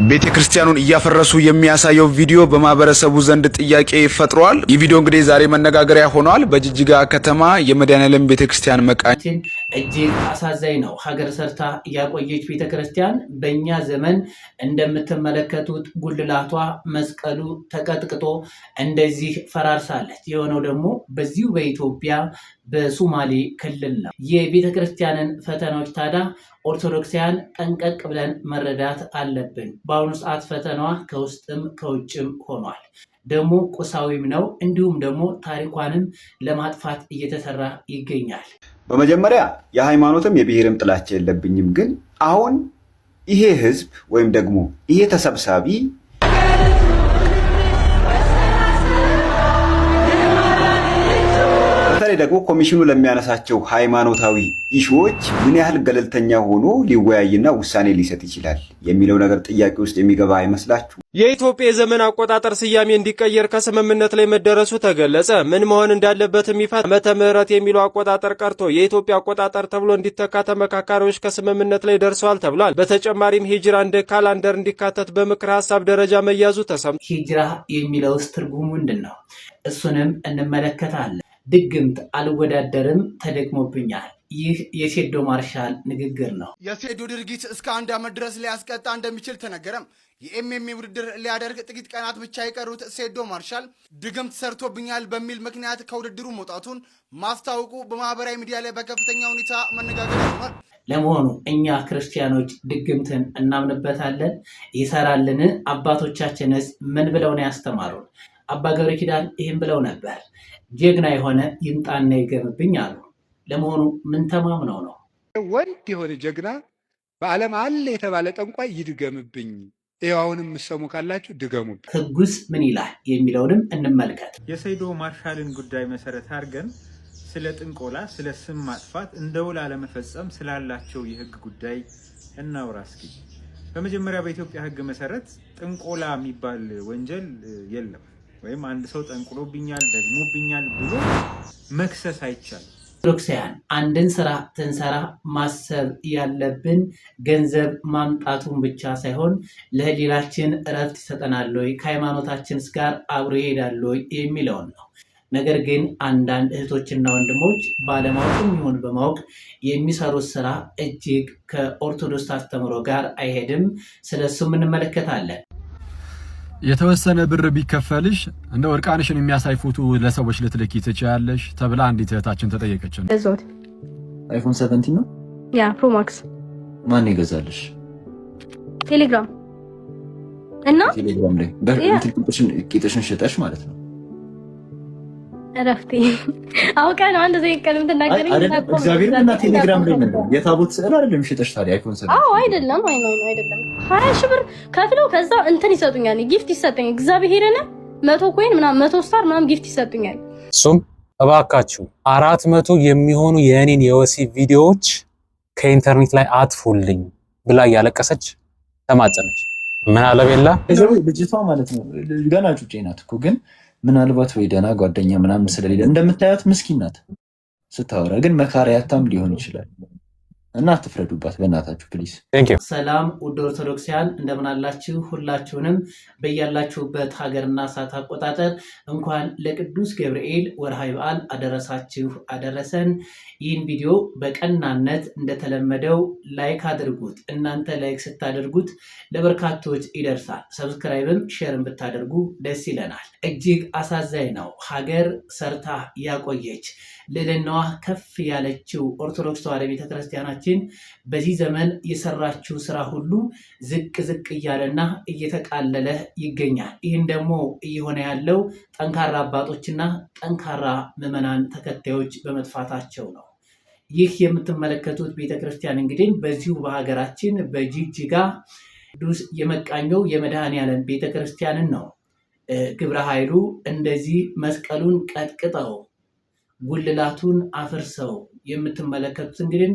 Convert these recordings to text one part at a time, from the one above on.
ቤተክርስቲያኑን እያፈረሱ የሚያሳየው ቪዲዮ በማህበረሰቡ ዘንድ ጥያቄ ፈጥሯል። ይህ ቪዲዮ እንግዲህ ዛሬ መነጋገሪያ ሆኗል። በጅጅጋ ከተማ የመድኃኔዓለም ቤተክርስቲያን መቃኝ እጅግ አሳዛኝ ነው። ሀገር ሰርታ ያቆየች ቤተክርስቲያን በእኛ ዘመን እንደምትመለከቱት ጉልላቷ መስቀሉ ተቀጥቅጦ እንደዚህ ፈራርሳለች። የሆነው ደግሞ በዚሁ በኢትዮጵያ በሶማሌ ክልል ነው። የቤተክርስቲያንን ፈተናዎች ታዲያ ኦርቶዶክሳውያን ጠንቀቅ ብለን መረዳት አለብን። በአሁኑ ሰዓት ፈተናዋ ከውስጥም ከውጭም ሆኗል። ደግሞ ቁሳዊም ነው። እንዲሁም ደግሞ ታሪኳንም ለማጥፋት እየተሰራ ይገኛል። በመጀመሪያ የሃይማኖትም የብሔርም ጥላቻ የለብኝም። ግን አሁን ይሄ ህዝብ ወይም ደግሞ ይሄ ተሰብሳቢ በተለይ ደግሞ ኮሚሽኑ ለሚያነሳቸው ሃይማኖታዊ ኢሹዎች ምን ያህል ገለልተኛ ሆኖ ሊወያይና ውሳኔ ሊሰጥ ይችላል የሚለው ነገር ጥያቄ ውስጥ የሚገባ አይመስላችሁ? የኢትዮጵያ የዘመን አቆጣጠር ስያሜ እንዲቀየር ከስምምነት ላይ መደረሱ ተገለጸ። ምን መሆን እንዳለበትም ይፋ ዓመተ ምህረት የሚለው አቆጣጠር ቀርቶ የኢትዮጵያ አቆጣጠር ተብሎ እንዲተካ ተመካካሪዎች ከስምምነት ላይ ደርሰዋል ተብሏል። በተጨማሪም ሂጅራ እንደ ካላንደር እንዲካተት በምክር ሀሳብ ደረጃ መያዙ ተሰምቷል። ሂጅራ የሚለውስ ትርጉሙ ምንድን ነው? እሱንም እንመለከታለን። ድግምት አልወዳደርም ተደግሞብኛል። ይህ የሴዶ ማርሻል ንግግር ነው። የሴዶ ድርጊት እስከ 1 ዓመት ድረስ ሊያስቀጣ እንደሚችል ተነገረም። የኤምኤምኤ ውድድር ሊያደርግ ጥቂት ቀናት ብቻ የቀሩት ሴዶ ማርሻል ድግምት ሰርቶብኛል በሚል ምክንያት ከውድድሩ መውጣቱን ማስታወቁ በማህበራዊ ሚዲያ ላይ በከፍተኛ ሁኔታ መነጋገሪያ ሆኗል። ለመሆኑ እኛ ክርስቲያኖች ድግምትን እናምንበታለን? ይሰራልን? አባቶቻችንስ ምን ብለው ነው ያስተማሩን? አባ ገብረ ኪዳን ይህን ብለው ነበር። ጀግና የሆነ ይምጣና ይገምብኝ አሉ። ለመሆኑ ምን ተማምነው ነው? ወንድ የሆነ ጀግና በዓለም አለ የተባለ ጠንቋይ ይድገምብኝ። ይኸው አሁንም የምትሰሙ ካላችሁ ድገሙብኝ። ሕጉስ ምን ይላል የሚለውንም እንመልከት። የሴዶ ማርሻልን ጉዳይ መሰረት አድርገን ስለ ጥንቆላ፣ ስለ ስም ማጥፋት እንደ ውል አለመፈጸም ስላላቸው የህግ ጉዳይ እናውራ እስኪ። በመጀመሪያ በኢትዮጵያ ህግ መሰረት ጥንቆላ የሚባል ወንጀል የለም። ወይም አንድ ሰው ጠንቁሎብኛል ደግሞብኛል ብሎ መክሰስ አይቻልም። ኦርቶዶክሳውያን አንድን ስራ ትንሰራ ማሰብ ያለብን ገንዘብ ማምጣቱን ብቻ ሳይሆን ለህሊናችን እረፍት ይሰጠናል ወይ፣ ከሃይማኖታችንስ ጋር አብሮ ይሄዳል ወይ የሚለውን ነው። ነገር ግን አንዳንድ እህቶችና ወንድሞች ባለማወቅም ይሁን በማወቅ የሚሰሩት ስራ እጅግ ከኦርቶዶክስ አስተምህሮ ጋር አይሄድም። ስለሱም እንመለከታለን። የተወሰነ ብር ቢከፈልሽ እንደ ወርቃንሽን የሚያሳይ ፎቶ ለሰዎች ልትልኪ ትችያለሽ ተብላ አንዲት እህታችን ተጠየቀች። አይፎን 17 ነው ያ ፕሮ ማክስ። ማን ይገዛልሽ? ቴሌግራም እና ቴሌግራም ላይ ቂጥሽን ሽጠሽ ማለት ነው። እረፍቴ አውቀህ ነው አንድ ዘይ ቀለም ተናገረኝ። እግዚአብሔር እና ቴሌግራም ላይ ምንድነው የታቦት ስዕል አይደለም ሽጠሽ ታዲያ አይፎን 17? አዎ አይደለም፣ አይደለም 20 ሺህ ብር ከፍለው ከዛ እንትን ይሰጡኛል፣ ጊፍት ይሰጡኛል። እግዚአብሔርን 100 ኮይን ምናምን 100 ስታር ምናምን ጊፍት ይሰጡኛል። እሱም እባካችሁ 400 የሚሆኑ የኔን የወሲብ ቪዲዮዎች ከኢንተርኔት ላይ አጥፉልኝ ብላ ያለቀሰች ተማጸነች። ምን አለበላ ልጅቷ ማለት ነው። ገና ጩጬ ናት እኮ ግን ምናልባት ወይ ደህና ጓደኛ ምናምን ስለሌለ እንደምታያት ምስኪን ናት። ስታወራ ግን መካሪያታም ሊሆን ይችላል። እና አትፍረዱባት በእናታችሁ ፕሊዝ። ሰላም ውድ ኦርቶዶክሳውያን እንደምን አላችሁ? ሁላችሁንም በያላችሁበት ሀገርና ሰዓት አቆጣጠር እንኳን ለቅዱስ ገብርኤል ወርሃዊ በዓል አደረሳችሁ አደረሰን። ይህን ቪዲዮ በቀናነት እንደተለመደው ላይክ አድርጉት። እናንተ ላይክ ስታደርጉት ለበርካቶች ይደርሳል። ሰብስክራይብም ሼርም ብታደርጉ ደስ ይለናል። እጅግ አሳዛኝ ነው። ሀገር ሰርታ ያቆየች ልዕልናዋ ከፍ ያለችው ኦርቶዶክስ ተዋሕዶ ቤተክርስቲያናችን በዚህ ዘመን የሰራችው ስራ ሁሉ ዝቅ ዝቅ እያለና እየተቃለለ ይገኛል። ይህን ደግሞ እየሆነ ያለው ጠንካራ አባቶችና ጠንካራ ምዕመናን ተከታዮች በመጥፋታቸው ነው። ይህ የምትመለከቱት ቤተክርስቲያን እንግዲህ በዚሁ በሀገራችን በጅጅጋ ቅዱስ የመቃኘው የመድኃኔዓለም ቤተክርስቲያንን ነው ግብረ ኃይሉ እንደዚህ መስቀሉን ቀጥቅጠው ጉልላቱን አፍርሰው የምትመለከቱት እንግዲህ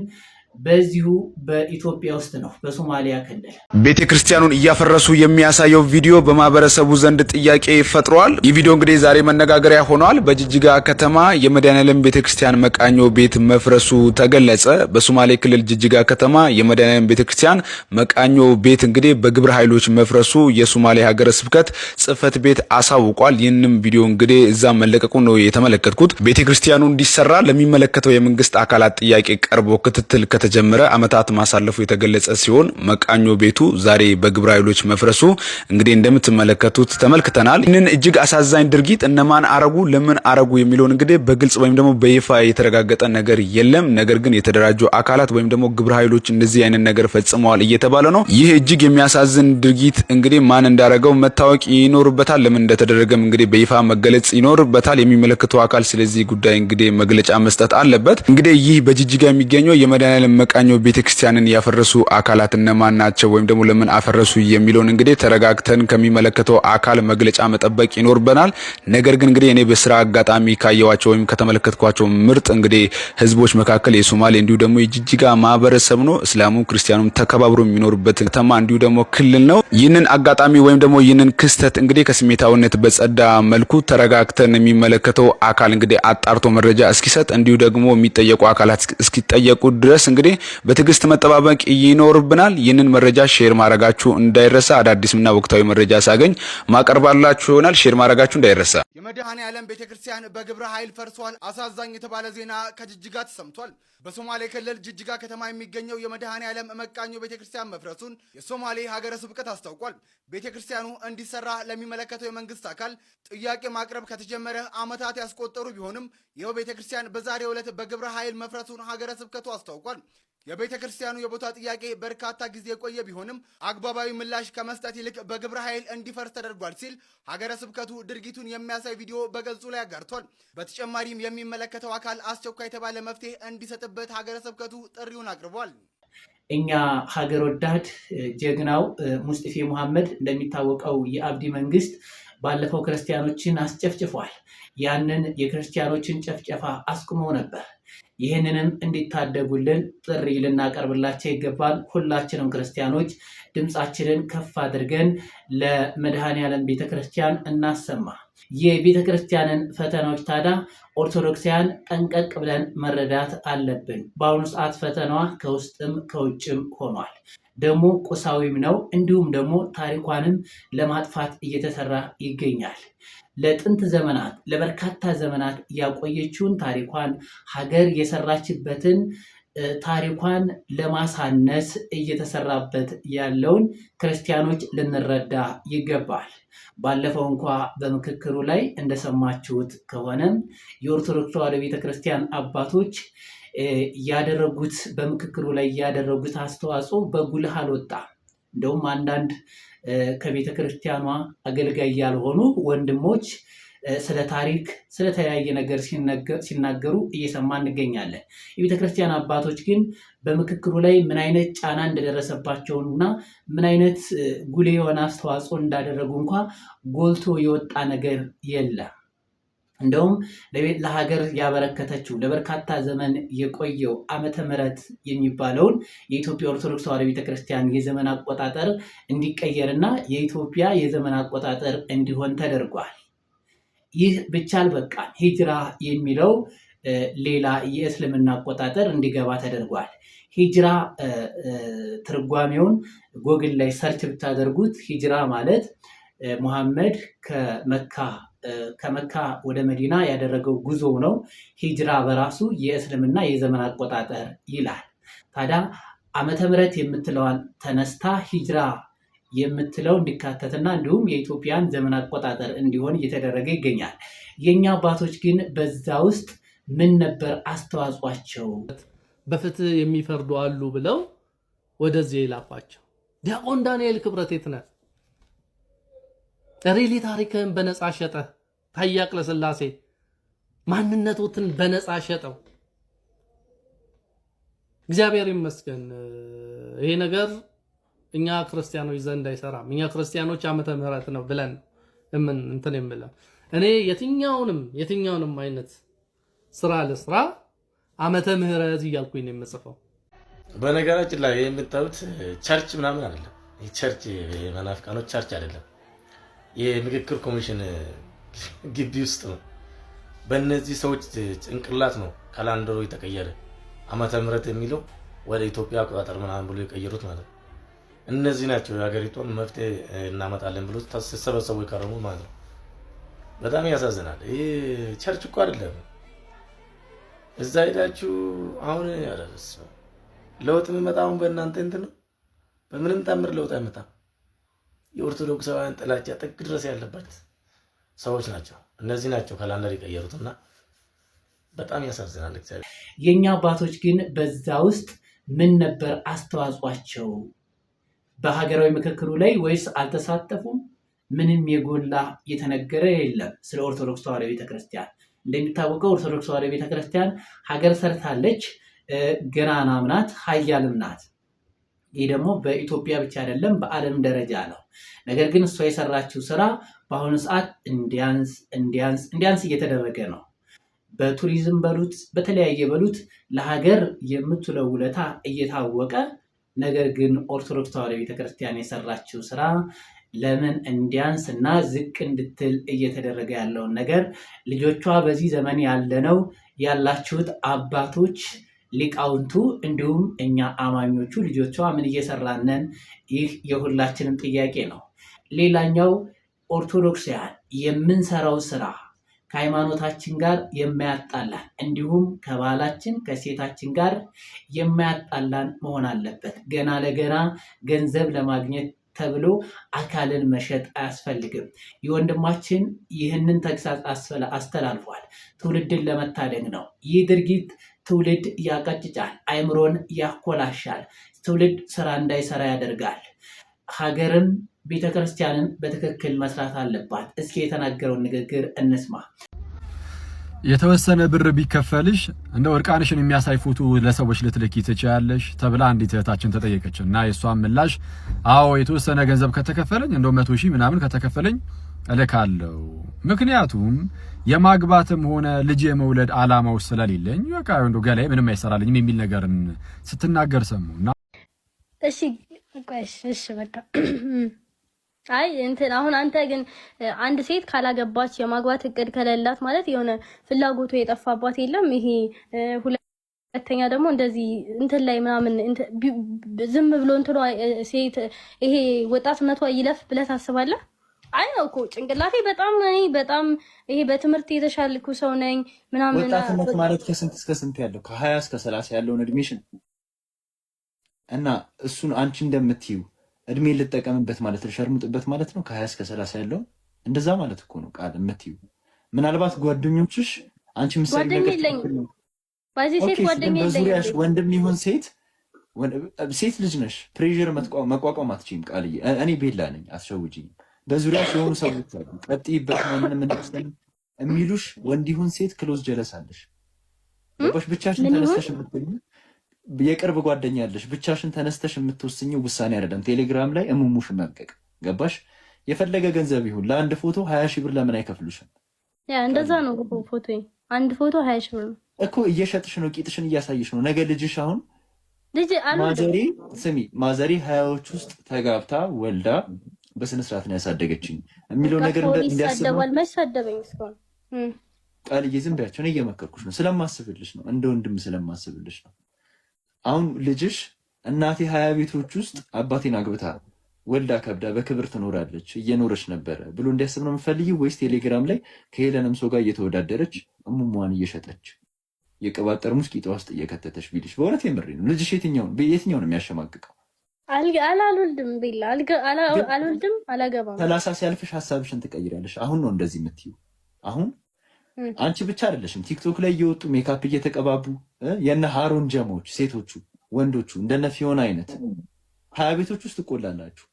በዚሁ በኢትዮጵያ ውስጥ ነው በሶማሊያ ክልል ቤተክርስቲያኑን እያፈረሱ የሚያሳየው ቪዲዮ በማህበረሰቡ ዘንድ ጥያቄ ፈጥሯል። ይህ ቪዲዮ እንግዲህ ዛሬ መነጋገሪያ ሆኗል። በጅጅጋ ከተማ የመድኃኔዓለም ቤተክርስቲያን መቃኞ ቤት መፍረሱ ተገለጸ። በሶማሌ ክልል ጅጅጋ ከተማ የመድኃኔዓለም ቤተክርስቲያን መቃኞ ቤት እንግዲህ በግብረ ኃይሎች መፍረሱ የሶማሌ ሀገረ ስብከት ጽሕፈት ቤት አሳውቋል። ይህንም ቪዲዮ እንግዲህ እዛ መለቀቁ ነው የተመለከትኩት። ቤተክርስቲያኑ እንዲሰራ ለሚመለከተው የመንግስት አካላት ጥያቄ ቀርቦ ክትትል ከተጀመረ አመታት ማሳለፉ የተገለጸ ሲሆን መቃኞ ቤቱ ዛሬ በግብረ ኃይሎች መፍረሱ እንግዲህ እንደምትመለከቱት ተመልክተናል። ይህንን እጅግ አሳዛኝ ድርጊት እነማን አረጉ፣ ለምን አረጉ የሚለውን እንግዲህ በግልጽ ወይም ደግሞ በይፋ የተረጋገጠ ነገር የለም። ነገር ግን የተደራጁ አካላት ወይም ደግሞ ግብረ ኃይሎች እንደዚህ አይነት ነገር ፈጽመዋል እየተባለ ነው። ይህ እጅግ የሚያሳዝን ድርጊት እንግዲህ ማን እንዳረገው መታወቅ ይኖርበታል። ለምን እንደተደረገም እንግዲህ በይፋ መገለጽ ይኖርበታል። የሚመለከተው አካል ስለዚህ ጉዳይ እንግዲህ መግለጫ መስጠት አለበት። እንግዲህ ይህ በጅጅጋ የሚገኘው የመድኃኔዓለም መቃኞ ቤተክርስቲያንን ያፈረሱ አካላት እነማን ናቸው ወይም ደግሞ ለምን አፈረሱ የሚለውን እንግዲህ ተረጋግተን ከሚመለከተው አካል መግለጫ መጠበቅ ይኖርበናል። ነገር ግን እንግዲህ እኔ በስራ አጋጣሚ ካየዋቸው ወይም ከተመለከትኳቸው ምርጥ እንግዲህ ህዝቦች መካከል የሶማሌ እንዲሁ ደግሞ የጅጅጋ ማህበረሰብ ነው። እስላሙ ክርስቲያኑም ተከባብሮ የሚኖርበት ከተማ እንዲሁ ደግሞ ክልል ነው። ይህንን አጋጣሚ ወይም ደግሞ ይህንን ክስተት እንግዲህ ከስሜታዊነት በጸዳ መልኩ ተረጋግተን የሚመለከተው አካል እንግዲህ አጣርቶ መረጃ እስኪሰጥ እንዲሁ ደግሞ የሚጠየቁ አካላት እስኪጠየቁ ድረስ እንግዲህ በትዕግስት መጠባበቅ ይኖርብናል። ይህንን መረጃ ሼር ማድረጋችሁ እንዳይረሳ። አዳዲስና ወቅታዊ መረጃ ሳገኝ ማቀርባላችሁ ይሆናል። ሼር ማድረጋችሁ እንዳይረሳ። የመድኃኔዓለም ቤተክርስቲያን በግብረ ኃይል ፈርሷል። አሳዛኝ የተባለ ዜና ከጅጅጋ ተሰምቷል። በሶማሌ ክልል ጅጅጋ ከተማ የሚገኘው የመድኃኔዓለም መቃኞ ቤተክርስቲያን መፍረሱን የሶማሌ ሀገረ ስብከት አስታውቋል። ቤተክርስቲያኑ እንዲሰራ ለሚመለከተው የመንግስት አካል ጥያቄ ማቅረብ ከተጀመረ ዓመታት ያስቆጠሩ ቢሆንም ይኸው ቤተክርስቲያን በዛሬው ዕለት በግብረ ኃይል መፍረሱን ሀገረ ስብከቱ አስታውቋል። የቤተ ክርስቲያኑ የቦታ ጥያቄ በርካታ ጊዜ የቆየ ቢሆንም አግባባዊ ምላሽ ከመስጠት ይልቅ በግብረ ኃይል እንዲፈርስ ተደርጓል ሲል ሀገረ ስብከቱ ድርጊቱን የሚያሳይ ቪዲዮ በገጹ ላይ አጋርቷል። በተጨማሪም የሚመለከተው አካል አስቸኳይ የተባለ መፍትሄ እንዲሰጥበት ሀገረ ስብከቱ ጥሪውን አቅርቧል። እኛ ሀገር ወዳድ ጀግናው ሙስጢፌ ሙሐመድ እንደሚታወቀው የአብዲ መንግስት ባለፈው ክርስቲያኖችን አስጨፍጭፏል። ያንን የክርስቲያኖችን ጨፍጨፋ አስቁመው ነበር። ይህንንም እንዲታደጉልን ጥሪ ልናቀርብላቸው ይገባል። ሁላችንም ክርስቲያኖች ድምፃችንን ከፍ አድርገን ለመድኃኔዓለም ቤተክርስቲያን እናሰማ። የቤተክርስቲያንን ፈተናዎች ታዲያ ኦርቶዶክሳውያን ጠንቀቅ ብለን መረዳት አለብን። በአሁኑ ሰዓት ፈተናዋ ከውስጥም ከውጭም ሆኗል። ደግሞ ቁሳዊም ነው። እንዲሁም ደግሞ ታሪኳንም ለማጥፋት እየተሰራ ይገኛል። ለጥንት ዘመናት ለበርካታ ዘመናት ያቆየችውን ታሪኳን ሀገር የሰራችበትን ታሪኳን ለማሳነስ እየተሰራበት ያለውን ክርስቲያኖች ልንረዳ ይገባል። ባለፈው እንኳ በምክክሩ ላይ እንደሰማችሁት ከሆነም የኦርቶዶክስ ተዋሕዶ ቤተክርስቲያን አባቶች ያደረጉት በምክክሩ ላይ ያደረጉት አስተዋጽኦ በጉልህ አልወጣም። እንደውም አንዳንድ ከቤተ ክርስቲያኗ አገልጋይ ያልሆኑ ወንድሞች ስለ ታሪክ ስለተለያየ ነገር ሲናገሩ እየሰማ እንገኛለን። የቤተ ክርስቲያን አባቶች ግን በምክክሩ ላይ ምን አይነት ጫና እንደደረሰባቸውና ምን አይነት ጉልህ የሆነ አስተዋጽኦ እንዳደረጉ እንኳ ጎልቶ የወጣ ነገር የለም። እንደውም ለሀገር ያበረከተችው ለበርካታ ዘመን የቆየው ዓመተ ምሕረት የሚባለውን የኢትዮጵያ ኦርቶዶክስ ተዋሕዶ ቤተክርስቲያን የዘመን አቆጣጠር እንዲቀየርና የኢትዮጵያ የዘመን አቆጣጠር እንዲሆን ተደርጓል። ይህ ብቻ አልበቃም። ሂጅራ የሚለው ሌላ የእስልምና አቆጣጠር እንዲገባ ተደርጓል። ሂጅራ ትርጓሜውን ጎግል ላይ ሰርች ብታደርጉት ሂጅራ ማለት ሙሐመድ ከመካ ወደ መዲና ያደረገው ጉዞ ነው። ሂጅራ በራሱ የእስልምና የዘመን አቆጣጠር ይላል። ታዲያ ዓመተ ምሕረት የምትለዋን ተነስታ ሂጅራ የምትለው እንዲካተትና እንዲሁም የኢትዮጵያን ዘመን አቆጣጠር እንዲሆን እየተደረገ ይገኛል። የኛ አባቶች ግን በዛ ውስጥ ምን ነበር አስተዋጽኦአቸው? በፍትህ የሚፈርዱ አሉ ብለው ወደዚህ የላኳቸው ዲያቆን ዳንኤል ክብረት የት ነህ? ሪሊ ታሪክህን በነፃ ሸጠ። ታዬ አጽቀሥላሴ ማንነቱን በነፃ ሸጠው። እግዚአብሔር ይመስገን ይሄ ነገር እኛ ክርስቲያኖች ዘንድ አይሰራም። እኛ ክርስቲያኖች ዓመተ ምሕረት ነው ብለን እንትን የምለው እኔ የትኛውንም አይነት ስራ ለስራ ዓመተ ምሕረት እያልኩኝ ነው የምጽፈው። በነገራችን ላይ የምታዩት ቸርች ምናምን አይደለም። ቸርች መናፍቃኖች ቸርች አይደለም። የምክክር ኮሚሽን ግቢ ውስጥ ነው። በእነዚህ ሰዎች ጭንቅላት ነው ካላንደሩ የተቀየረ ዓመተ ምህረት የሚለው ወደ ኢትዮጵያ አቆጣጠር ምናምን ብሎ የቀየሩት ማለት ነው። እነዚህ ናቸው የሀገሪቷን መፍትሄ እናመጣለን ብሎ ተሰበሰቡ የከረሙ ማለት ነው። በጣም ያሳዝናል። ይሄ ቸርች እኮ አይደለም። እዛ ሄዳችሁ አሁን ያረስ ለውጥ የሚመጣው በእናንተ እንትን ነው። በምንም ታምር ለውጥ አይመጣም። የኦርቶዶክሳውያን ጥላቻ ጥግ ድረስ ያለበት ሰዎች ናቸው። እነዚህ ናቸው ካላንደር የቀየሩትና በጣም ያሳዝናል። እግዚአብሔር የኛ አባቶች ግን በዛ ውስጥ ምን ነበር አስተዋጽኦአቸው? በሀገራዊ ምክክሩ ላይ ወይስ አልተሳተፉም? ምንም የጎላ የተነገረ የለም ስለ ኦርቶዶክስ ተዋሕዶ ቤተክርስቲያን። እንደሚታወቀው ኦርቶዶክስ ተዋሕዶ ቤተክርስቲያን ሀገር ሰርታለች፣ ገናናም ናት፣ ኃያልም ናት። ይህ ደግሞ በኢትዮጵያ ብቻ አይደለም በዓለም ደረጃ ነው። ነገር ግን እሷ የሰራችው ስራ በአሁኑ ሰዓት እንዲያንስ እየተደረገ ነው። በቱሪዝም በሉት በተለያየ በሉት ለሀገር የምትውለው ውለታ እየታወቀ ነገር ግን ኦርቶዶክስ ተዋሕዶ ቤተክርስቲያን የሰራችው ስራ ለምን እንዲያንስ እና ዝቅ እንድትል እየተደረገ ያለውን ነገር ልጆቿ በዚህ ዘመን ያለነው ያላችሁት አባቶች ሊቃውንቱ እንዲሁም እኛ አማኞቹ ልጆቿ ምን እየሰራነን? ይህ የሁላችንም ጥያቄ ነው። ሌላኛው ኦርቶዶክሳውያን የምንሰራው ስራ ከሃይማኖታችን ጋር የማያጣላን እንዲሁም ከባህላችን ከሴታችን ጋር የማያጣላን መሆን አለበት። ገና ለገና ገንዘብ ለማግኘት ተብሎ አካልን መሸጥ አያስፈልግም። የወንድማችን ይህንን ተግሳጽ አስተላልፏል። ትውልድን ለመታደግ ነው። ይህ ድርጊት ትውልድ ያቀጭጫል፣ አእምሮን ያኮላሻል፣ ትውልድ ስራ እንዳይሰራ ያደርጋል። ሀገርም ቤተክርስቲያንን በትክክል መስራት አለባት። እስኪ የተናገረውን ንግግር እንስማ። የተወሰነ ብር ቢከፈልሽ እንደ እርቃንሽን የሚያሳይ ፎቶ ለሰዎች ልትልኪ ትችያለሽ ተብላ አንዲት እህታችን ተጠየቀች እና የሷን ምላሽ አዎ የተወሰነ ገንዘብ ከተከፈለኝ እንደ 100,000 ምናምን ከተከፈለኝ እልካለሁ። ምክንያቱም የማግባትም ሆነ ልጅ የመውለድ አላማው ስለሌለኝ በቃ እንደ ገላይ ምንም አይሰራልኝም የሚል ነገርን ስትናገር ሰሙና እሺ በቃ አይ እንትን አሁን አንተ ግን አንድ ሴት ካላገባች የማግባት እቅድ ከሌላት ማለት የሆነ ፍላጎቱ የጠፋባት የለም። ይሄ ሁለተኛ ደግሞ እንደዚህ እንትን ላይ ምናምን ዝም ብሎ እንትኗ ሴት ይሄ ወጣትነቷ ይለፍ ብለህ ታስባለህ? አይ ነው እኮ ጭንቅላቴ በጣም ይሄ በትምህርት የተሻልኩ ሰው ነኝ ምናምን። ወጣትነት ማለት ከስንት እስከ ስንት ያለው ከ20 እስከ 30 ያለውን እድሜሽን እና እሱን አንቺ እንደምትዩ እድሜ ልጠቀምበት ማለት ልሸርሙጥበት ማለት ነው። ከ20 እስከ 30 ያለው እንደዛ ማለት እኮ ነው ቃል የምትዩ። ምናልባት ጓደኞችሽ አንቺ ምሳሌ ነገር በዙሪያሽ ወንድም ይሁን ሴት ልጅ ነሽ፣ ፕሬዠር መቋቋም አትችይም። ቃልዬ እኔ ቤላ ነኝ፣ አትሸውጂኝ። በዙሪያሽ የሆኑ ሰዎች አሉ፣ ቀጥይበት ማንንም እንደስተን የሚሉሽ ወንድ ይሁን ሴት ክሎዝ ጀለሳለሽ። ብቻሽን ተነስተሽ የምትገኙ የቅርብ ጓደኛ ያለሽ ብቻሽን ተነስተሽ የምትወስኚው ውሳኔ አይደለም። ቴሌግራም ላይ እሙሙሽ መብቀቅ ገባሽ? የፈለገ ገንዘብ ይሁን ለአንድ ፎቶ 20,000 ብር ለምን አይከፍሉሽም? ያ እንደዛ ነው። ፎቶ አንድ ፎቶ 20,000 ብር ነው እኮ። እየሸጥሽ ነው፣ ቂጥሽን እያሳየሽ ነው። ነገ ልጅሽ አሁን ማዘሬ 20ዎች ውስጥ ተጋብታ ወልዳ በስነ ስርዓት ነው ያሳደገችኝ የሚለው ነገር እንዲያስባል መሳደበኝ እስካሁን ቃልዬ ዝም በያቸው ነው። እየመከርኩሽ ነው፣ ስለማስብልሽ ነው፣ እንደ ወንድም ስለማስብልሽ ነው። አሁን ልጅሽ እናቴ 20 ቤቶች ውስጥ አባቴን አግብታ ወልዳ ከብዳ በክብር ትኖራለች እየኖረች ነበረ ብሎ እንዲያስብ ነው የምፈልጊው? ወይስ ቴሌግራም ላይ ከሄለንም ሰው ጋር እየተወዳደረች እሙሟን እየሸጠች የቅባት ጠርሙስ ቂጧ ውስጥ እየከተተች ቢልሽ? በእውነት የምሬ ነው። ልጅሽ የትኛውን ነው የሚያሸማቅቀው? አልወልድም ቤላ አልወልድም አላገባም። 30 ሲያልፍሽ ሀሳብሽን ትቀይራለሽ። አሁን ነው እንደዚህ የምትይው። አሁን አንቺ ብቻ አይደለሽም ቲክቶክ ላይ እየወጡ ሜካፕ እየተቀባቡ የነ ሃሮን ጀሞች ሴቶቹ ወንዶቹ እንደነ ፊዮና አይነት 20 ቤቶች ውስጥ ትቆላላችሁ።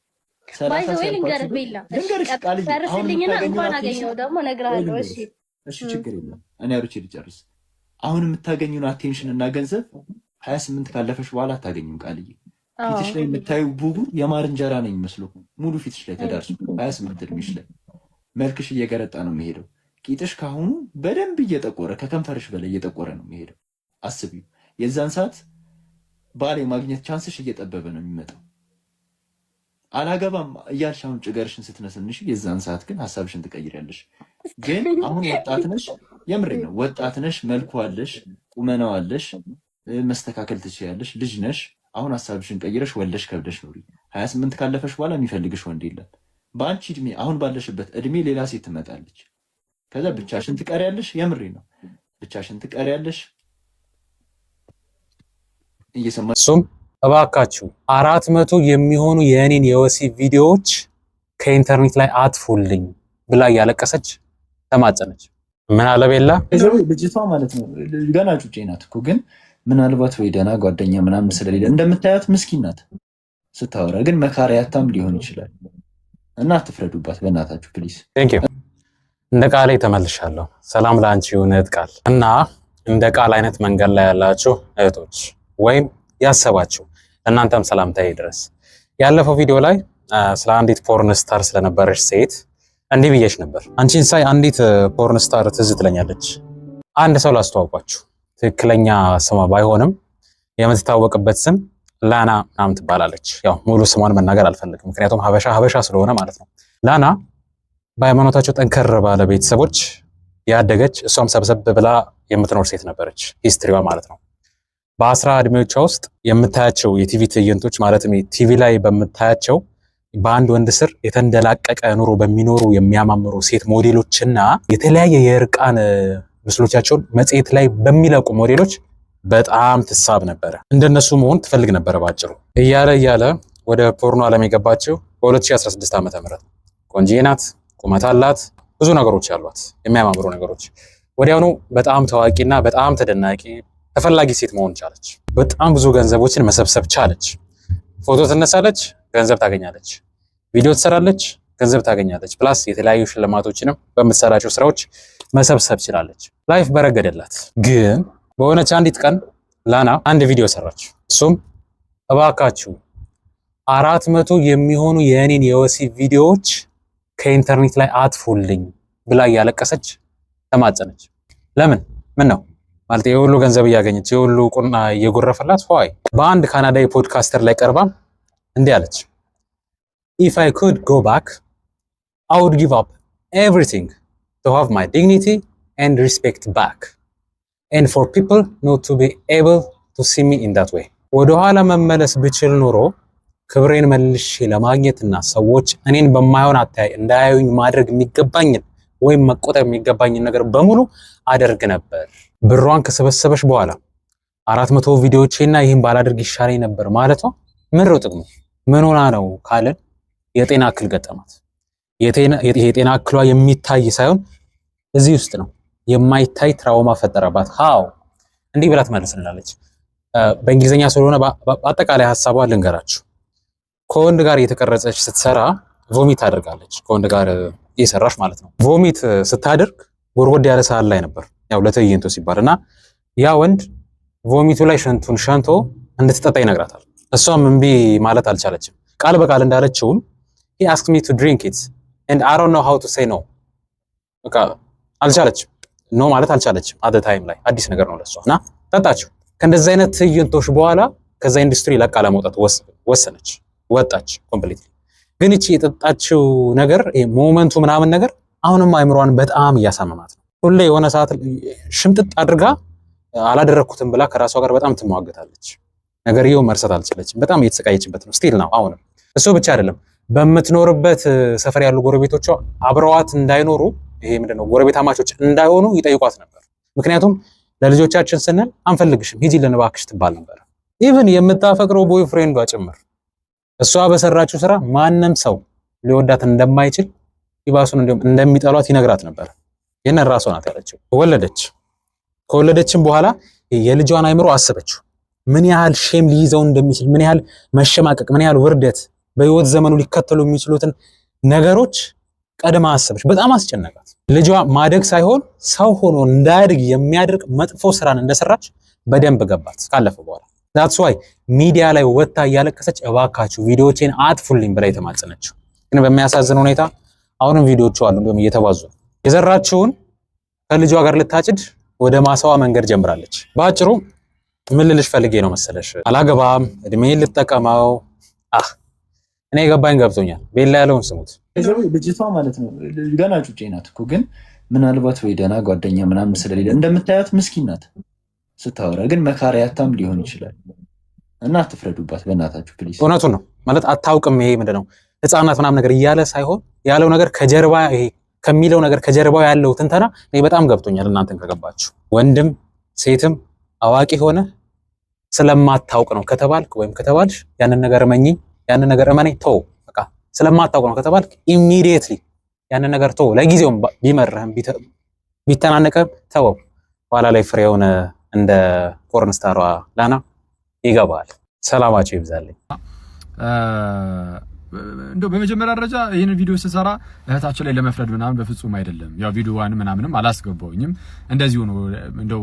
እሺ ችግር የለም እኔ አውርቼ ልጨርስ። አሁን የምታገኙን አቴንሽን እና ገንዘብ 28 ካለፈሽ በኋላ አታገኙም። ቃልዬ ፊትሽ ላይ የምታዩ ቡጉር የማር እንጀራ ነው የሚመስለው ሙሉ ፊትሽ ላይ ተዳርሶ 28 እድሜሽ ላይ መልክሽ እየገረጣ ነው የሚሄደው። ቂጥሽ ካሁኑ በደንብ እየጠቆረ ከከንፈርሽ በላይ እየጠቆረ ነው የሚሄደው። አስቢው። የዛን ሰዓት ባል የማግኘት ቻንስሽ እየጠበበ ነው የሚመጣው። አላገባም እያልሽ አሁን ጭገርሽን ስትነስንሽ የዛን ሰዓት ግን ሀሳብሽን ትቀይሪያለሽ። ግን አሁን ወጣት ነሽ፣ የምሬ ነው ወጣት ነሽ፣ መልኩ አለሽ፣ ቁመናው አለሽ፣ መስተካከል ትችያለሽ፣ ልጅ ነሽ። አሁን ሀሳብሽን ቀይረሽ ወልደሽ ከብደሽ ኑሪ። 28 ካለፈሽ በኋላ የሚፈልግሽ ወንድ የለም። በአንቺ እድሜ አሁን ባለሽበት እድሜ ሌላ ሴት ትመጣለች። ከዛ ብቻሽን ትቀሪያለሽ። የምሬ ነው ብቻሽን ትቀሪያለሽ። እየሰማሽ እሱም እባካችሁ 400 የሚሆኑ የእኔን የወሲብ ቪዲዮዎች ከኢንተርኔት ላይ አጥፉልኝ ብላ እያለቀሰች ተማጸነች። ምን አለ ቤላ ልጅቷ ማለት ነው ገና ጩጬ ናት እኮ ግን ምናልባት ወይ ደህና ጓደኛ ምናምን ስለሌለ እንደምታያት ምስኪን ናት ስታወራ፣ ግን መካሪያታም ሊሆን ይችላል። እና አትፍረዱባት በእናታችሁ ፕሊዝ። ቴንክ ዩ። እንደ ቃሌ ተመልሻለሁ። ሰላም ለአንቺ ይሁን እህት ቃል። እና እንደ ቃል አይነት መንገድ ላይ ያላችሁ እህቶች ወይም ያሰባችሁ ለእናንተም ሰላምታዬ ድረስ። ያለፈው ቪዲዮ ላይ ስለ አንዲት ፖርን ስታር ስለነበረች ሴት እንዲህ ብዬሽ ነበር። አንቺን ሳይ አንዲት ፖርን ስታር ትዝ ትለኛለች። አንድ ሰው ላስተዋውቋችሁ፣ ትክክለኛ ስሟ ባይሆንም የምትታወቅበት ስም ላና ምናምን ትባላለች። ያው ሙሉ ስሟን መናገር አልፈልግም፣ ምክንያቱም ሀበሻ ስለሆነ ማለት ነው። ላና በሃይማኖታቸው ጠንከር ባለ ቤተሰቦች ያደገች፣ እሷም ሰብሰብ ብላ የምትኖር ሴት ነበረች። ሂስትሪዋ ማለት ነው። በ10 ዕድሜዎቿ ውስጥ የምታያቸው የቲቪ ትዕይንቶች ማለትም ቲቪ ላይ በምታያቸው በአንድ ወንድ ስር የተንደላቀቀ ኑሮ በሚኖሩ የሚያማምሩ ሴት ሞዴሎችና የተለያየ የእርቃን ምስሎቻቸውን መጽሔት ላይ በሚለቁ ሞዴሎች በጣም ትሳብ ነበረ። እንደነሱ መሆን ትፈልግ ነበረ። ባጭሩ እያለ ወደ ፖርኖ ዓለም የገባቸው በ2016 ዓ.ም ቆንጆ ናት፣ ቁመት አላት፣ ብዙ ነገሮች ያሏት የሚያማምሩ ነገሮች። ወዲያውኑ በጣም ታዋቂና በጣም ተደናቂ ተፈላጊ ሴት መሆን ቻለች። በጣም ብዙ ገንዘቦችን መሰብሰብ ቻለች። ፎቶ ትነሳለች፣ ገንዘብ ታገኛለች። ቪዲዮ ትሰራለች፣ ገንዘብ ታገኛለች። ፕላስ የተለያዩ ሽልማቶችንም በምትሰራቸው ስራዎች መሰብሰብ ችላለች። ላይፍ በረገደላት። ግን በሆነች አንዲት ቀን ላና አንድ ቪዲዮ ሰራች። እሱም እባካችሁ 400 የሚሆኑ የእኔን የወሲብ ቪዲዮዎች ከኢንተርኔት ላይ አጥፉልኝ ብላ እያለቀሰች ተማጸነች። ለምን? ምን ነው ማለት የሁሉ ገንዘብ እያገኘች የሁሉ ቁና እየጎረፈላት ሆይ በአንድ ካናዳዊ ፖድካስተር ላይ ቀርባ እንዲህ አለች። If I could go back, I would give up everything to have my dignity and respect back. And for people not to be able to see me in that way. ወደ ኋላ መመለስ ብችል ኖሮ ክብሬን መልሼ ለማግኘትና ሰዎች እኔን በማይሆን አታይ እንዳያዩኝ ማድረግ የሚገባኝን ወይም መቆጠር የሚገባኝን ነገር በሙሉ አደርግ ነበር። ብሯን ከሰበሰበች በኋላ 400 ቪዲዮዎችና ይህን ባላደርግ ይሻለኝ ነበር ማለቷ ምን ነው ጥቅሙ? ምን ሆና ነው ካለን የጤና እክል ገጠማት። የጤና እክሏ የሚታይ ሳይሆን እዚህ ውስጥ ነው። የማይታይ ትራውማ ፈጠረባት። ሃው እንዲህ ብላ ትመልስልናለች። በእንግሊዝኛ ስለሆነ በአጠቃላይ ሐሳቧ ልንገራችሁ። ከወንድ ጋር የተቀረጸች ስትሰራ ቮሚት ታደርጋለች። ከወንድ ጋር እየሰራች ማለት ነው። ቮሚት ስታደርግ ጎርጎድ ያለ ሰዓት ላይ ነበር፣ ያው ለትዕይንቱ ሲባል እና ያ ወንድ ቮሚቱ ላይ ሽንቱን ሸንቶ እንድትጠጣ ይነግራታል። እሷም እምቢ ማለት አልቻለችም። ቃል በቃል እንዳለችውም he asked me to drink it and I don't know how to say no። በቃ አልቻለችም፣ ኖ ማለት አልቻለችም። አት ታይም ላይ አዲስ ነገር ነው ለሷ እና ጠጣችው። ከእንደዚህ አይነት ትዕይንቶች በኋላ ከዛ ኢንዱስትሪ ለቃ ለመውጣት ወሰነች፣ ወጣች ኮምፕሊትሊ። ግን እቺ የጠጣችው ነገር ሞመንቱ ምናምን ነገር አሁንም አይምሯን በጣም እያሳመማት ነው። ሁሌ የሆነ ሰዓት ሽምጥጥ አድርጋ አላደረኩትም ብላ ከራሷ ጋር በጣም ትሟገታለች። ነገርየው መርሳት አልቻለችም። በጣም እየተሰቃየችበት ነው ስቲል ነው አሁንም። እሱ ብቻ አይደለም፣ በምትኖርበት ሰፈር ያሉ ጎረቤቶቿ አብረዋት እንዳይኖሩ ይሄ ምንድነው ጎረቤታማቾች እንዳይሆኑ ይጠይቋት ነበር። ምክንያቱም ለልጆቻችን ስንል አንፈልግሽም ሂጂልን እባክሽ ትባል ነበር። ኢቭን የምታፈቅረው ቦይፍሬንዷ ጭምር እሷ በሰራችው ስራ ማንም ሰው ሊወዳት እንደማይችል ይባሱን እንደም እንደሚጠሏት ይነግራት ነበር። የነ ራሷ ናት ያለችው። ወለደች። ከወለደችም በኋላ የልጇን አይምሮ አሰበችው። ምን ያህል ሼም ሊይዘው እንደሚችል፣ ምን ያህል መሸማቀቅ፣ ምን ያህል ውርደት በህይወት ዘመኑ ሊከተሉ የሚችሉትን ነገሮች ቀድማ አሰበች። በጣም አስጨነቃት። ልጇ ማደግ ሳይሆን ሰው ሆኖ እንዳያድግ የሚያደርግ መጥፎ ስራን እንደሰራች በደንብ ገባት ካለፈ በኋላ። that's why ሚዲያ ላይ ወጣ እያለቀሰች እባካችሁ ቪዲዮዎቼን አጥፉልኝ ብላ የተማጸነችው። ግን በሚያሳዝን ሁኔታ አሁንም ቪዲዮዎቹ አሉ እንደውም እየተባዙ የዘራችውን ከልጇ ጋር ልታጭድ ወደ ማሳዋ መንገድ ጀምራለች። ባጭሩ ምን ልልሽ ፈልጌ ነው መሰለሽ፣ አላገባም እድሜን ልጠቀመው። እኔ የገባኝ ገብቶኛል። ቤላ ያለውን ስሙት። ልጅቷ ማለት ነው ገና ጩጬ ናት እኮ ግን ምናልባት ወይ ደህና ጓደኛ ምናምን ስለሌለ እንደምታያት ምስኪን ናት ስታወራ፣ ግን መካሪ አታም ሊሆን ይችላል። እና አትፍረዱባት በእናታችሁ ፕሊዝ። እውነቱን ነው ማለት አታውቅም። ይሄ ምንድነው ህፃናት ምናምን ነገር እያለ ሳይሆን ያለው ነገር ከጀርባ ይሄ ከሚለው ነገር ከጀርባው ያለው ትንተና እኔ በጣም ገብቶኛል። እናንተን ከገባችሁ ወንድም ሴትም አዋቂ ሆነ ስለማታውቅ ነው ከተባልክ ወይም ከተባልሽ ያንን ነገር እመኚኝ፣ ያንን ነገር እመነኝ፣ ተው በቃ። ስለማታውቅ ነው ከተባልክ ኢሚዲየትሊ ያንን ነገር ተው። ለጊዜውም ቢመርህም ቢተናነቅም ተወው። ኋላ ላይ ፍሬውን እንደ ፖርንስታሯ ላና ይገባል። ሰላማችሁ ይብዛልኝ። እንደው በመጀመሪያ ደረጃ ይሄንን ቪዲዮ ስሰራ እህታችን ላይ ለመፍረድ ምናምን በፍጹም አይደለም። ያው ቪዲዮዋን ምናምንም አላስገባውኝም። እንደዚሁ ነው እንደው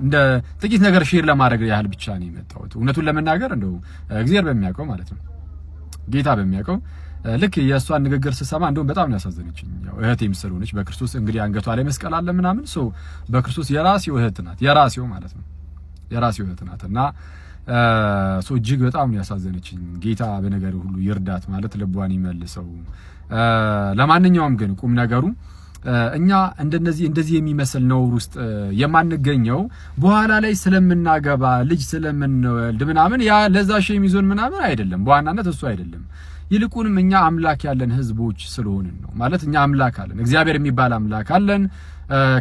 እንደ ጥቂት ነገር ሼር ለማድረግ ያህል ብቻ ነው የመጣሁት። እውነቱን ለመናገር እንደው እግዚአብሔር በሚያውቀው ማለት ነው ጌታ በሚያውቀው ልክ የእሷን ንግግር ስሰማ እንደውም በጣም ያሳዘነችኝ። ያው እህቴም ስለሆነች በክርስቶስ እንግዲህ አንገቷ ላይ መስቀል አለ ምናምን በክርስቶስ የራሴው እህት ናት፣ የራሴው ማለት ነው የራሴው እህት ናት እና እጅግ በጣም ያሳዘነችኝ። ጌታ በነገር ሁሉ ይርዳት ማለት ልቧን ይመልሰው። ለማንኛውም ግን ቁም ነገሩ እኛ እንደዚህ የሚመስል ነውር ውስጥ የማንገኘው በኋላ ላይ ስለምናገባ ልጅ ስለምንወልድ ምናምን ያ ለዛ ሸም ይዞን ምናምን አይደለም። በዋናነት እሱ አይደለም። ይልቁንም እኛ አምላክ ያለን ህዝቦች ስለሆንን ነው። ማለት እኛ አምላክ አለን፣ እግዚአብሔር የሚባል አምላክ አለን።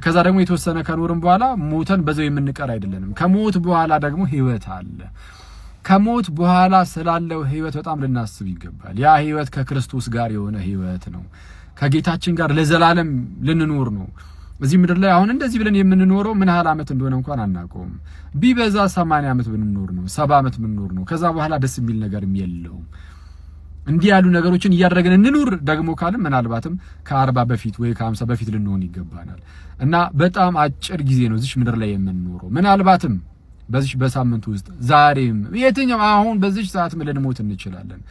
ከዛ ደግሞ የተወሰነ ከኖርም በኋላ ሞተን በዛው የምንቀር አይደለንም። ከሞት በኋላ ደግሞ ህይወት አለ። ከሞት በኋላ ስላለው ህይወት በጣም ልናስብ ይገባል። ያ ህይወት ከክርስቶስ ጋር የሆነ ህይወት ነው። ከጌታችን ጋር ለዘላለም ልንኖር ነው። እዚህ ምድር ላይ አሁን እንደዚህ ብለን የምንኖረው ምን ያህል ዓመት እንደሆነ እንኳን አናውቀውም። ቢበዛ 80 ዓመት ብንኖር ነው፣ 70 ዓመት ብንኖር ነው። ከዛ በኋላ ደስ የሚል ነገርም የለውም። እንዲህ ያሉ ነገሮችን እያደረግን እንኑር ደግሞ ካልን ምናልባትም ከ40 በፊት ወይ ከ50 በፊት ልንሆን ይገባናል። እና በጣም አጭር ጊዜ ነው እዚህ ምድር ላይ የምንኖረው። ምናልባትም በዚህ በሳምንት ውስጥ ዛሬም የትኛው አሁን በዚህ ሰዓት ልንሞት እንችላለን።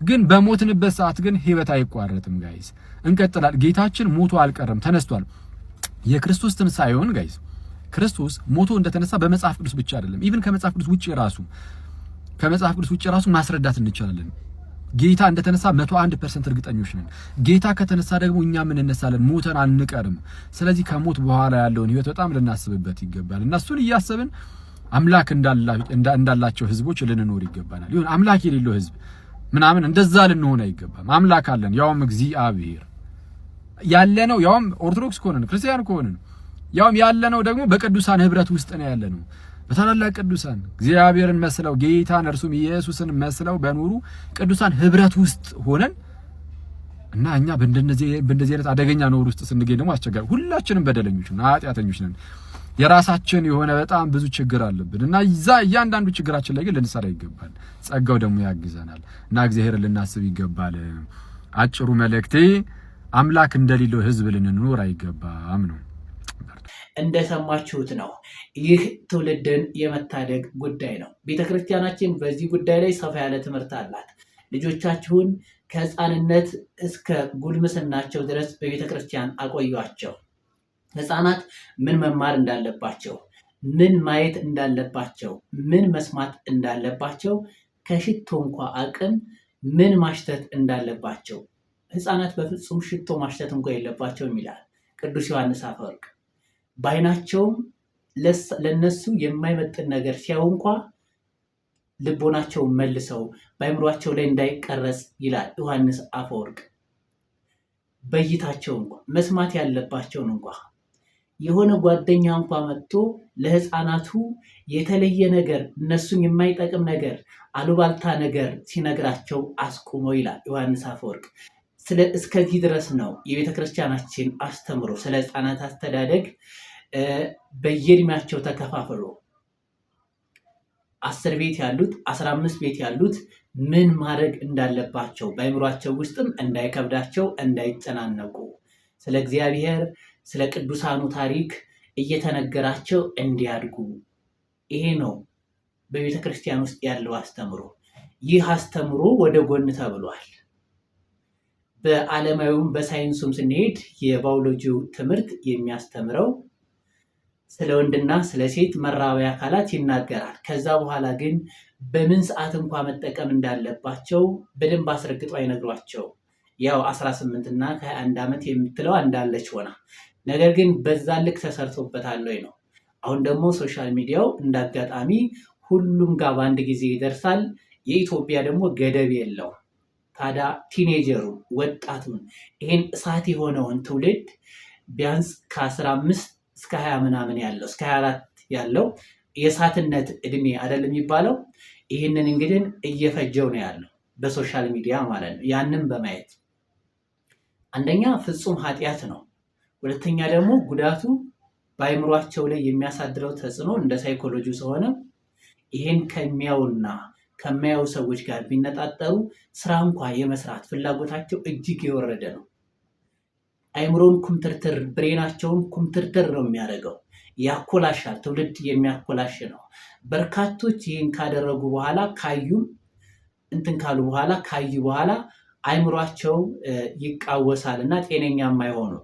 ግን በሞትንበት ሰዓት ግን ህይወት አይቋረጥም ጋይስ፣ እንቀጥላለን። ጌታችን ሞቶ አልቀረም፣ ተነስቷል። የክርስቶስ ትንሳኤውን ጋይስ ክርስቶስ ሞቶ እንደተነሳ በመጽሐፍ ቅዱስ ብቻ አይደለም፣ ኢቭን ከመጽሐፍ ቅዱስ ውጪ ራሱ ማስረዳት እንችላለን። ጌታ እንደተነሳ 101% እርግጠኞች ነን። ጌታ ከተነሳ ደግሞ እኛ ምን እንነሳለን፣ ሞተን አንቀርም። ስለዚህ ከሞት በኋላ ያለውን ህይወት በጣም ልናስብበት ይገባል እና እሱን እያሰብን አምላክ እንዳላቸው ህዝቦች ልንኖር ይገባናል። ይሁን አምላክ የሌለው ህዝብ ምናምን እንደዛ ልንሆን አይገባም። አምላክ አለን፣ ያውም እግዚአብሔር ያለነው፣ ያውም ኦርቶዶክስ ከሆነን ክርስቲያን ከሆነን ያውም ያለነው ደግሞ በቅዱሳን ህብረት ውስጥ ነው ያለነው። በታላላቅ ቅዱሳን እግዚአብሔርን መስለው ጌታን እርሱም ኢየሱስን መስለው በኖሩ ቅዱሳን ህብረት ውስጥ ሆነን እና እኛ በእንደዚህ አይነት አደገኛ ኖር ውስጥ ስንገኝ ደግሞ አስቸጋሪ፣ ሁላችንም በደለኞች ነን፣ ኃጢአተኞች ነን። የራሳችን የሆነ በጣም ብዙ ችግር አለብን እና እያንዳንዱ ችግራችን ላይ ግን ልንሰራ ይገባል። ጸጋው ደግሞ ያግዘናል እና እግዚአብሔርን ልናስብ ይገባል። አጭሩ መልእክቴ አምላክ እንደሌለው ህዝብ ልንኖር አይገባም ነው። እንደሰማችሁት ነው። ይህ ትውልድን የመታደግ ጉዳይ ነው። ቤተክርስቲያናችን በዚህ ጉዳይ ላይ ሰፋ ያለ ትምህርት አላት። ልጆቻችሁን ከህፃንነት እስከ ጉልምስናቸው ድረስ በቤተክርስቲያን አቆዩአቸው። ህፃናት ምን መማር እንዳለባቸው፣ ምን ማየት እንዳለባቸው፣ ምን መስማት እንዳለባቸው፣ ከሽቶ እንኳ አቅም ምን ማሽተት እንዳለባቸው። ህፃናት በፍጹም ሽቶ ማሽተት እንኳ የለባቸውም ይላል ቅዱስ ዮሐንስ አፈወርቅ። በዓይናቸውም ለነሱ የማይመጥን ነገር ሲያዩ እንኳ ልቦናቸውን መልሰው በአእምሯቸው ላይ እንዳይቀረጽ ይላል ዮሐንስ አፈወርቅ። በእይታቸው እንኳ መስማት ያለባቸውን እንኳ የሆነ ጓደኛ እንኳ መጥቶ ለህፃናቱ የተለየ ነገር እነሱን የማይጠቅም ነገር አሉባልታ ነገር ሲነግራቸው አስቁሞ ይላል ዮሐንስ አፈወርቅ። እስከዚህ ድረስ ነው የቤተ ክርስቲያናችን አስተምሮ ስለ ህፃናት አስተዳደግ። በየእድሜያቸው ተከፋፍሎ 10 ቤት ያሉት 15 ቤት ያሉት ምን ማድረግ እንዳለባቸው በአእምሯቸው ውስጥም እንዳይከብዳቸው እንዳይጨናነቁ ስለ እግዚአብሔር ስለ ቅዱሳኑ ታሪክ እየተነገራቸው እንዲያድጉ። ይሄ ነው በቤተ ክርስቲያን ውስጥ ያለው አስተምሮ። ይህ አስተምሮ ወደ ጎን ተብሏል። በዓለማዊውም በሳይንሱም ስንሄድ የባዮሎጂው ትምህርት የሚያስተምረው ስለ ወንድና ስለ ሴት መራቢያ አካላት ይናገራል። ከዛ በኋላ ግን በምን ሰዓት እንኳ መጠቀም እንዳለባቸው በደንብ አስረግጦ አይነግሯቸው። ያው 18 እና ከ21 ዓመት የምትለው እንዳለች ሆና ነገር ግን በዛ ልክ ተሰርቶበታል ወይ ነው። አሁን ደግሞ ሶሻል ሚዲያው እንዳጋጣሚ ሁሉም ጋር በአንድ ጊዜ ይደርሳል። የኢትዮጵያ ደግሞ ገደብ የለው። ታዲያ ቲኔጀሩ ወጣቱን ይህን እሳት የሆነውን ትውልድ ቢያንስ ከ15 እስከ 20 ምናምን ያለው እስከ 24 ያለው የእሳትነት እድሜ አይደል የሚባለው። ይህንን እንግዲህ እየፈጀው ነው ያለው በሶሻል ሚዲያ ማለት ነው። ያንን በማየት አንደኛ ፍጹም ኃጢአት ነው። ሁለተኛ ደግሞ ጉዳቱ በአይምሯቸው ላይ የሚያሳድረው ተጽዕኖ እንደ ሳይኮሎጂ ስለሆነ ይህን ከሚያዩና ከሚያዩ ሰዎች ጋር ቢነጣጠሩ ስራ እንኳ የመስራት ፍላጎታቸው እጅግ የወረደ ነው። አይምሮን ኩምትርትር ብሬናቸውን ኩምትርትር ነው የሚያደርገው። ያኮላሻል። ትውልድ የሚያኮላሽ ነው። በርካቶች ይህን ካደረጉ በኋላ ካዩ በኋላ አይምሯቸው ይቃወሳል እና ጤነኛ የማይሆኑ።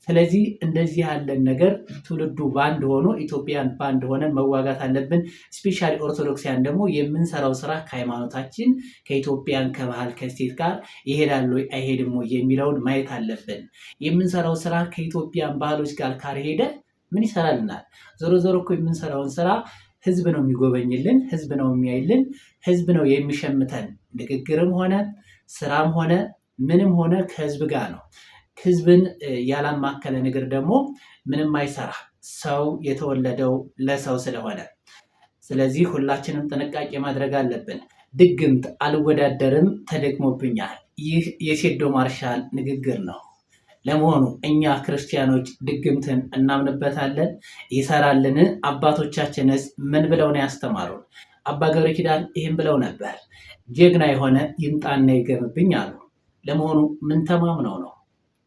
ስለዚህ እንደዚህ ያለን ነገር ትውልዱ ባንድ ሆኖ ኢትዮጵያን ባንድ ሆነን መዋጋት አለብን። ስፔሻሊ ኦርቶዶክሲያን ደግሞ የምንሰራው ስራ ከሃይማኖታችን ከኢትዮጵያን ከባህል ከስቴት ጋር ይሄዳል ወይ አይሄድም ወይ የሚለውን ማየት አለብን። የምንሰራው ስራ ከኢትዮጵያን ባህሎች ጋር ካልሄደ ምን ይሰራልናል? ዞሮ ዞሮ እኮ የምንሰራውን ስራ ህዝብ ነው የሚጎበኝልን፣ ህዝብ ነው የሚያይልን፣ ህዝብ ነው የሚሸምተን። ንግግርም ሆነ ስራም ሆነ ምንም ሆነ ከህዝብ ጋር ነው። ህዝብን ያላማከለ ነገር ደግሞ ምንም አይሰራ። ሰው የተወለደው ለሰው ስለሆነ ስለዚህ ሁላችንም ጥንቃቄ ማድረግ አለብን። ድግምት አልወዳደርም ተደግሞብኛል። ይህ የሴዶ ማርሻል ንግግር ነው። ለመሆኑ እኛ ክርስቲያኖች ድግምትን እናምንበታለን? ይሰራልን? አባቶቻችንስ ምን ብለው ነው ያስተማሩን? አባ ገብረ ኪዳን ይህን ብለው ነበር። ጀግና የሆነ ይምጣና ይገምብኝ አሉ። ለመሆኑ ምን ተማምነው ነው?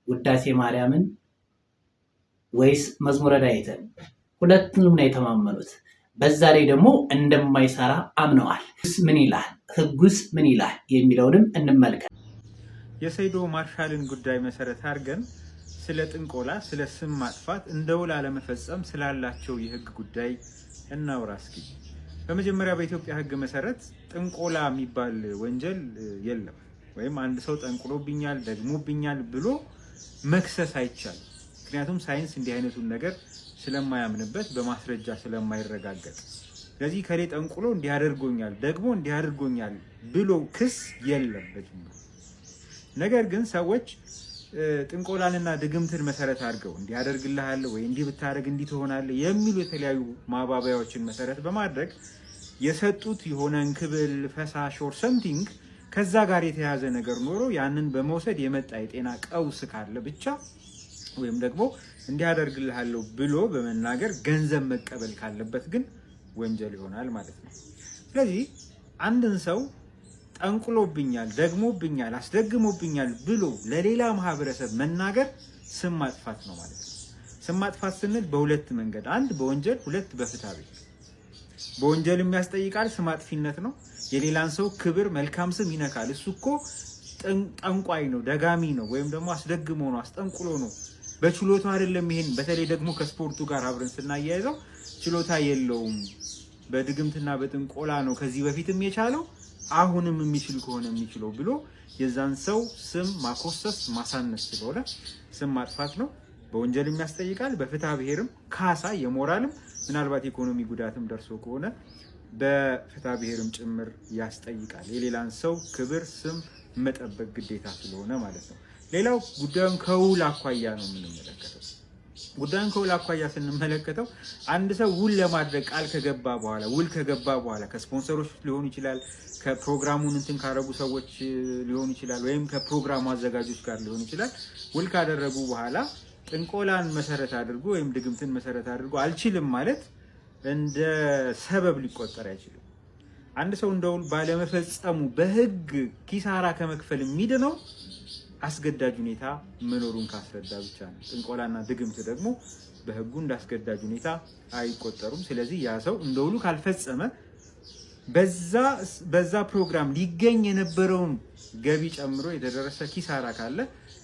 ውዳሴ ማርያምን ወይስ መዝሙረ ዳዊትን? ሁለቱንም ነው የተማመኑት። በዛ ላይ ደግሞ እንደማይሰራ አምነዋል። ምን ይላል ህጉስ ምን ይላል የሚለውንም እንመልከት። የሰይዶ ማርሻልን ጉዳይ መሰረት አድርገን ስለ ጥንቆላ፣ ስለ ስም ማጥፋት እንደ ውል አለመፈጸም ስላላቸው የህግ ጉዳይ እናውራ እስኪ። በመጀመሪያ በኢትዮጵያ ህግ መሰረት ጥንቆላ የሚባል ወንጀል የለም። ወይም አንድ ሰው ጠንቁሎብኛል ደግሞብኛል ብሎ መክሰስ አይቻልም። ምክንያቱም ሳይንስ እንዲህ አይነቱን ነገር ስለማያምንበት በማስረጃ ስለማይረጋገጥ። ስለዚህ ከሌ ጠንቁሎ እንዲያደርጎኛል ደግሞ እንዲያደርጎኛል ብሎ ክስ የለበትም። ነገር ግን ሰዎች ጥንቆላንና ድግምትን መሰረት አድርገው እንዲያደርግልሃል ወይ እንዲህ ብታደርግ እንዲህ ትሆናለህ የሚሉ የተለያዩ ማባቢያዎችን መሰረት በማድረግ የሰጡት የሆነ እንክብል ፈሳሽ ኦር ሰምቲንግ ከዛ ጋር የተያዘ ነገር ኖሮ ያንን በመውሰድ የመጣ የጤና ቀውስ ካለ ብቻ ወይም ደግሞ እንዲያደርግልሃለሁ ብሎ በመናገር ገንዘብ መቀበል ካለበት ግን ወንጀል ይሆናል ማለት ነው። ስለዚህ አንድን ሰው ጠንቁሎብኛል፣ ደግሞብኛል፣ አስደግሞብኛል ብሎ ለሌላ ማህበረሰብ መናገር ስም ማጥፋት ነው ማለት ነው። ስም ማጥፋት ስንል በሁለት መንገድ፣ አንድ በወንጀል ሁለት በፍትሐ ብሔር። በወንጀል የሚያስጠይቃል ስም አጥፊነት ነው። የሌላን ሰው ክብር መልካም ስም ይነካል። እሱ እኮ ጠንቋይ ነው፣ ደጋሚ ነው፣ ወይም ደግሞ አስደግሞ ነው፣ አስጠንቁሎ ነው፣ በችሎታ አይደለም። ይሄን በተለይ ደግሞ ከስፖርቱ ጋር አብረን ስናያይዘው ችሎታ የለውም፣ በድግምትና በጥንቆላ ነው ከዚህ በፊትም የቻለው አሁንም የሚችል ከሆነ የሚችለው ብሎ የዛን ሰው ስም ማኮሰስ ማሳነስ ስለሆነ ስም ማጥፋት ነው። በወንጀል የሚያስጠይቃል። በፍትሐ ብሔርም ካሳ የሞራልም ምናልባት ኢኮኖሚ ጉዳትም ደርሶ ከሆነ በፍትሐ ብሔርም ጭምር ያስጠይቃል። የሌላን ሰው ክብር ስም መጠበቅ ግዴታ ስለሆነ ማለት ነው። ሌላው ጉዳዩን ከውል አኳያ ነው የምንመለከተው። ጉዳዩን ከውል አኳያ ስንመለከተው አንድ ሰው ውል ለማድረግ ቃል ከገባ በኋላ ውል ከገባ በኋላ ከስፖንሰሮች ሊሆን ይችላል፣ ከፕሮግራሙን እንትን ካረጉ ሰዎች ሊሆን ይችላል፣ ወይም ከፕሮግራሙ አዘጋጆች ጋር ሊሆን ይችላል። ውል ካደረጉ በኋላ ጥንቆላን መሰረት አድርጎ ወይም ድግምትን መሰረት አድርጎ አልችልም ማለት እንደ ሰበብ ሊቆጠር አይችልም። አንድ ሰው እንደ ውል ባለመፈጸሙ በህግ ኪሳራ ከመክፈል የሚድነው አስገዳጅ ሁኔታ መኖሩን ካስረዳ ብቻ ነው። ጥንቆላና ድግምት ደግሞ በህጉ እንዳስገዳጅ ሁኔታ አይቆጠሩም። ስለዚህ ያ ሰው እንደ ውሉ ካልፈጸመ በዛ ፕሮግራም ሊገኝ የነበረውን ገቢ ጨምሮ የተደረሰ ኪሳራ ካለ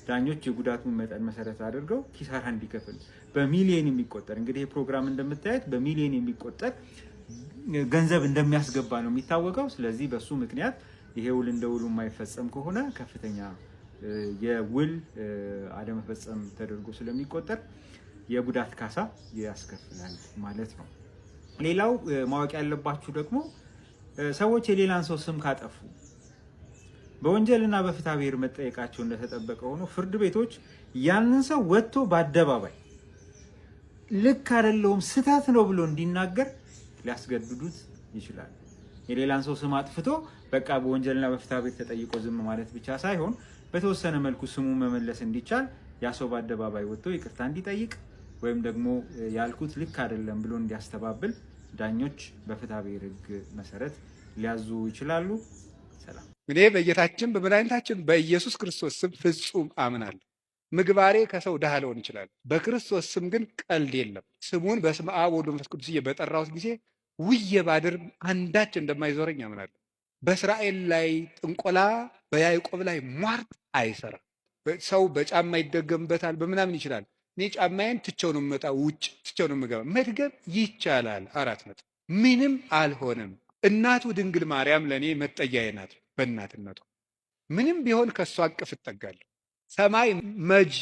ዳኞች የጉዳቱን መጠን መሰረት አድርገው ኪሳራ እንዲከፍል በሚሊዮን የሚቆጠር እንግዲህ ይህ ፕሮግራም እንደምታዩት በሚሊዮን የሚቆጠር ገንዘብ እንደሚያስገባ ነው የሚታወቀው። ስለዚህ በሱ ምክንያት ይሄ ውል እንደ ውሉ የማይፈጸም ከሆነ ከፍተኛ የውል አለመፈጸም ተደርጎ ስለሚቆጠር የጉዳት ካሳ ያስከፍላል ማለት ነው። ሌላው ማወቅ ያለባችሁ ደግሞ ሰዎች የሌላን ሰው ስም ካጠፉ በወንጀልና በፍትሐ ብሔር መጠየቃቸው እንደተጠበቀ ሆኖ ፍርድ ቤቶች ያንን ሰው ወጥቶ በአደባባይ ልክ አይደለውም ስህተት ነው ብሎ እንዲናገር ሊያስገድዱት ይችላል። የሌላን ሰው ስም አጥፍቶ በቃ በወንጀልና በፍትሐ ብሔር ተጠይቆ ዝም ማለት ብቻ ሳይሆን በተወሰነ መልኩ ስሙ መመለስ እንዲቻል ያ ሰው በአደባባይ ወጥቶ ይቅርታ እንዲጠይቅ ወይም ደግሞ ያልኩት ልክ አይደለም ብሎ እንዲያስተባብል ዳኞች በፍትሐ ብሔር ሕግ መሰረት ሊያዙ ይችላሉ። ሰላም። እኔ በጌታችን በመድኃኒታችን በኢየሱስ ክርስቶስ ስም ፍጹም አምናለሁ። ምግባሬ ከሰው ድሃ ሊሆን ይችላል። በክርስቶስ ስም ግን ቀልድ የለም። ስሙን በስመ አብ ወወልድ ወመንፈስ ቅዱስ በጠራሁት ጊዜ ውዬ ባድር አንዳች እንደማይዞረኝ አምናለሁ። በእስራኤል ላይ ጥንቆላ፣ በያዕቆብ ላይ ሟርት አይሰራም። ሰው በጫማ ይደገምበታል በምናምን ይችላል። እኔ ጫማዬን ትቼው ነው የምመጣው፣ ውጭ ትቼው ነው የምገባ። መድገም ይቻላል። 4 ነጥብ። ምንም አልሆነም። እናቱ ድንግል ማርያም ለእኔ መጠጊያዬ ናት። በእናትነቷ ምንም ቢሆን ከእሷ አቅፍ እጠጋለሁ። ሰማይ መጅ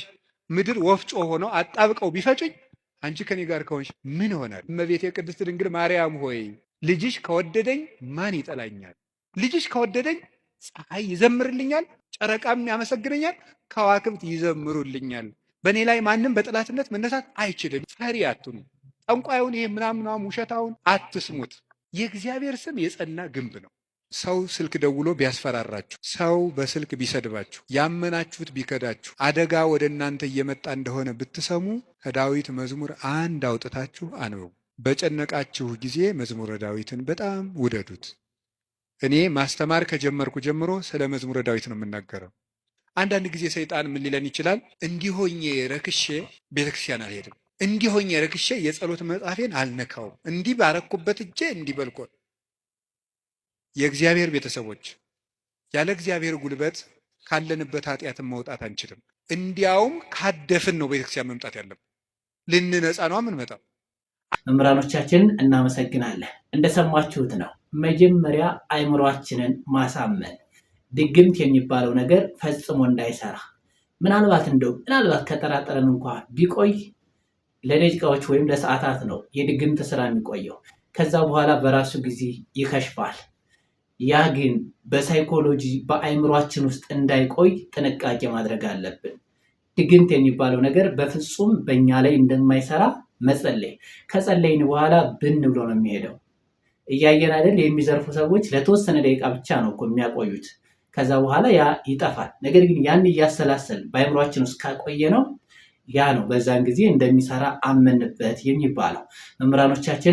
ምድር ወፍጮ ሆነው አጣብቀው ቢፈጭኝ አንቺ ከኔ ጋር ከሆንሽ ምን ይሆናል? እመቤቴ ቅድስት ድንግል ማርያም ሆይ ልጅሽ ከወደደኝ ማን ይጠላኛል? ልጅሽ ከወደደኝ ፀሐይ ይዘምርልኛል፣ ጨረቃም ያመሰግነኛል፣ ከዋክብት ይዘምሩልኛል። በእኔ ላይ ማንም በጠላትነት መነሳት አይችልም። ፈሪ አትኑ። ጠንቋዩን ይሄ ምናምናም ውሸታውን አትስሙት። የእግዚአብሔር ስም የጸና ግንብ ነው። ሰው ስልክ ደውሎ ቢያስፈራራችሁ፣ ሰው በስልክ ቢሰድባችሁ፣ ያመናችሁት ቢከዳችሁ፣ አደጋ ወደ እናንተ እየመጣ እንደሆነ ብትሰሙ ከዳዊት መዝሙር 1 አውጥታችሁ አንብቡ። በጨነቃችሁ ጊዜ መዝሙረ ዳዊትን በጣም ውደዱት። እኔ ማስተማር ከጀመርኩ ጀምሮ ስለ መዝሙረ ዳዊት ነው የምናገረው። አንዳንድ ጊዜ ሰይጣን ምን ሊለን ይችላል? እንዲሆኜ ረክሼ ቤተክርስቲያን አልሄድም፣ እንዲሆኜ ረክሼ የጸሎት መጽሐፌን አልነካውም፣ እንዲህ ባረኩበት እጄ እንዲበልኮ። የእግዚአብሔር ቤተሰቦች ያለ እግዚአብሔር ጉልበት ካለንበት ኃጢአትን መውጣት አንችልም። እንዲያውም ካደፍን ነው ቤተክርስቲያን መምጣት ያለብን። ልንነጻ ነው የምንመጣው። መምህራኖቻችንን እናመሰግናለን። እንደሰማችሁት ነው። መጀመሪያ አእምሯችንን ማሳመን፣ ድግምት የሚባለው ነገር ፈጽሞ እንዳይሰራ ምናልባት ከጠራጠረን እንኳ ቢቆይ ለደቂቃዎች ወይም ለሰዓታት ነው የድግምት ስራ የሚቆየው። ከዛ በኋላ በራሱ ጊዜ ይከሽፋል። ያ ግን በሳይኮሎጂ በአእምሯችን ውስጥ እንዳይቆይ ጥንቃቄ ማድረግ አለብን። ድግምት የሚባለው ነገር በፍጹም በእኛ ላይ እንደማይሰራ መጸለይ፣ ከጸለይን በኋላ ብን ብሎ ነው የሚሄደው። እያየን አይደል? የሚዘርፉ ሰዎች ለተወሰነ ደቂቃ ብቻ ነው እኮ የሚያቆዩት። ከዛ በኋላ ያ ይጠፋል። ነገር ግን ያን እያሰላሰል በአእምሯችን ውስጥ ካቆየ ነው ያ ነው በዛን ጊዜ እንደሚሰራ አመንበት የሚባለው። መምህራኖቻችን